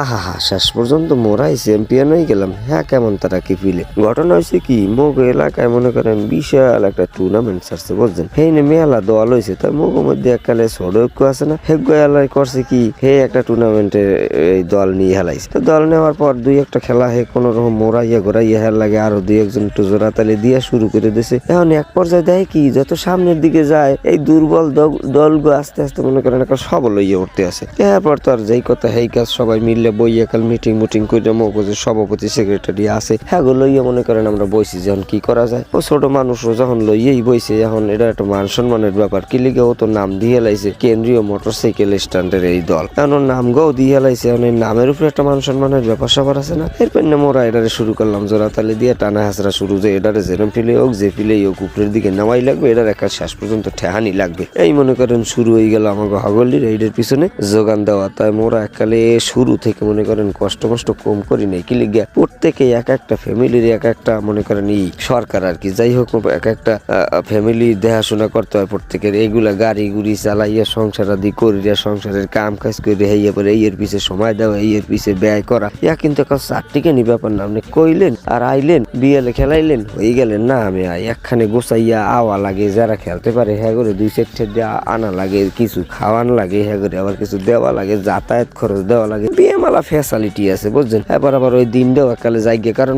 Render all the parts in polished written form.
আহা শেষ পর্যন্ত মোরাই চ্যাম্পিয়ন হয়ে গেলাম। হ্যাঁ, কেমন তারা কি ফিলে ঘটনা হয়েছে কি, মোগ এলাকায় মনে করেন বিশাল একটা টুর্নামেন্ট ছাড়ছে বুঝছেন। সেই মেলা দল হয়েছে, তাই মোগের মধ্যে এককালে সড়ক আছে না, হেগ্য এলাকায় করছে কি, হে একটা টুর্নামেন্টে এই দল নিয়ে হেলাইছে। তো দল নেওয়ার পর দুই একটা খেলা হে কোন রকম মোড়াইয়া ঘোরাইয়া হেল লাগে, আরো দুই একজন একটু জোড়াতালি দিয়া শুরু করে দিছে। এখন এক পর্যায়ে দেয় কি, যত সামনের দিকে যায় এই দুর্বল দলগুলো আস্তে আস্তে মনে করেন একটা সবল হইয়া উঠতে আছে। এরপর তো আর যেই কথা হেই কাজ, সবাই মিললে বইয়া কাল মিটিং করে মগজের সভাপতি সেক্রেটারি আছে, হ্যাঁ গো লইয়া মনে করেন আমরা বইছি যখন কি করা যায়। ও ছোট মানুষও যখন লইয়াই বইছে, এখন এটা একটা মান সম্মানের ব্যাপার। কি লিগে ও তো নাম দিয়ে লাইছে কেন্দ্রীয় মোটরসাইকেল স্ট্যান্ডের এই দল, এখন ওর নাম গাও দিয়ে লাইছে, এখন এই নামের উপরে একটা মান সম্মানের ব্যাপার সবার আছে না। এরপর মোরা এটারে শুরু করলাম জোড়াতালি দিয়ে টানা হাসরা শুরু, যে এটারে যেরম ফিলে হোক যে ফিলেই হোক উপরের দিকে নেওয়াই লাগবে, এটার একটা শেষ পর্যন্ত ঠেহানি লাগবে। এই মনে করেন শুরু হয়ে গেল আমাকে হাগলির এইটার পিছনে যোগান দেওয়া। তাই মোরা এককালে শুরু থেকে মনে করেন কষ্ট কম করি নাই। কি লিগে প্রত্যেকে এক একটা ফ্যামিলির এক একটা মনে করেন এই সরকার আর কি, যাই হোক এক একটা ফ্যামিলি দেখাশোনা করতে হয় প্রত্যেকের। এইগুলা গাড়ি গুড়ি চালাইয়া সংসার আদি করিয়া সংসারের কাম কাজ করে হইয়া পরে এর পিছে সময় দেওয়া, এর পিছে ব্যয় করা, ইয়া কিন্তু এখন চারটিখানি ব্যাপার না। আপনি কইলেন আর আইলেন, বিয়েলে খেলাইলেন, হয়ে গেলেন না, আমি একখানে গোসাইয়া আওয়া লাগে, যারা খেলতে পারে হ্যাঁ করে দুই চারটে আনা লাগে, কিছু খাওয়ান লাগে, হ্যাঁ করে আবার কিছু দেওয়া লাগে, যাতায়াত খরচ দেওয়া লাগে, বিয়ে মালা ফ্যাসিলিটি আছে বুঝছেন। এবার আবার ওই দিনটাও একালে যাই গে, কারণ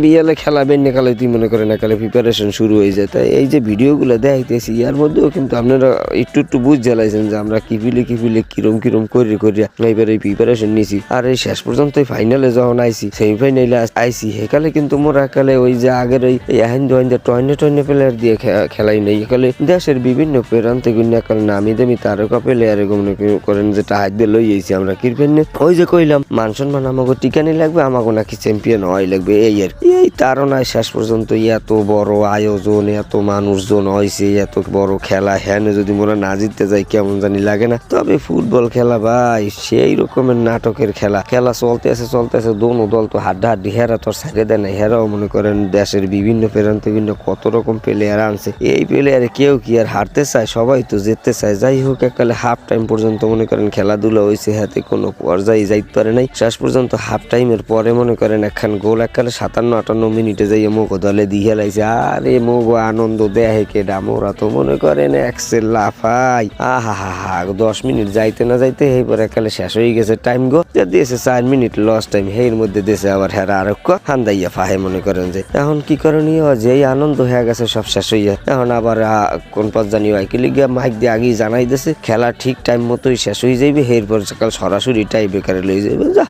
বিয়েলে খেলা বেন্যে কালে তুই মনে করেন একালে প্রিপারেশন শুরু হয়ে যায়। তাই এই যে ভিডিওগুলো দেখাইতেছি ইয়ার মধ্যেও কিন্তু আপনারা একটু বুঝ জ্বালাইছেন যে আমরা কি ফিলে কিরম করিয়া এইবার এই প্রিপারেশন নিছি। আর এই শেষ পর্যন্ত ফাইনালে যখন আইসি, সেমিফাইনালে আইসি, সেকালে কিন্তু মোরা একালে ওই যে আগের ওই টয়নে প্লেয়ার দিয়ে খেলাই নেই। একালে দেশের বিভিন্ন প্রান্তে গুণ একালে নামি দামি তারকা প্লেয়ারে মনে করেন যে টাহাই দিয়ে লইয়েছি আমরা ক্রিকেট। ওই যে কইলাম মান সম্মান আমাকে টিকানি লাগবে, আমাকে নাকি চ্যাম্পিয়ন হয় লাগবে, এই আর কি। এই তারনায় শেষ পর্যন্ত এত বড় আয়োজন, এত মানুষজন হয়েছে, এত বড় খেলা, হ্যাঁ যদি মোরা না জিততে যাই কেমন জানি লাগে না। তবে ফুটবল খেলা ভাই সেই রকমের নাটকের খেলা চলতে আছে দোনো দল তো হাড্ডাহাড্ডি, হেরা তোর সাইডে দেয় না। হেরাও মনে করেন দেশের বিভিন্ন প্রান্তে বিভিন্ন কত রকম প্লেয়ার আনছে। এই প্লেয়ারে কেউ কি আর হারতে চায়, সবাই তো জিততে চায়। যাই হোক একালে হাফ টাইম পর্যন্ত মনে করেন খেলাধুলা হয়েছে, হাতে কোনো পর্যায়ে যাইতে পারে নাই। শেষ পর্যন্ত হাফ টাইমের পরে মনে করেন একখান গোল একালে 57-58 মিনিটে যাইয়া মোগো দলে দিয়ে লাইছে। আরে মোগো আনন্দ দেহে কেডা, মোরা তো মনে করেন এক্সেল লাফাই। আহা 10 মিনিট যাইতে না যাইতে এইবার একালে শেষ হয়ে গেছে টাইম গো, যা দিয়েছে 4 মিনিট লস টাইম। এর মধ্যে দেশে আবার হেরা আরক্ষ হান্দাইয়া ফাহে মনে করেন যে এখন কি করণীয়, যেই আনন্দ হয়ে গেছে সব শেষ হইয়া। এখন আবার কোন পথ জানি হয় কি লিগা মাইক দিয়ে আগেই জানাই দিয়েছে খেলা ঠিক টাইম মতোই শেষ হয়ে যাইবে, এরপর সকাল সরাসরি টাই বেকারে লই যাইবে।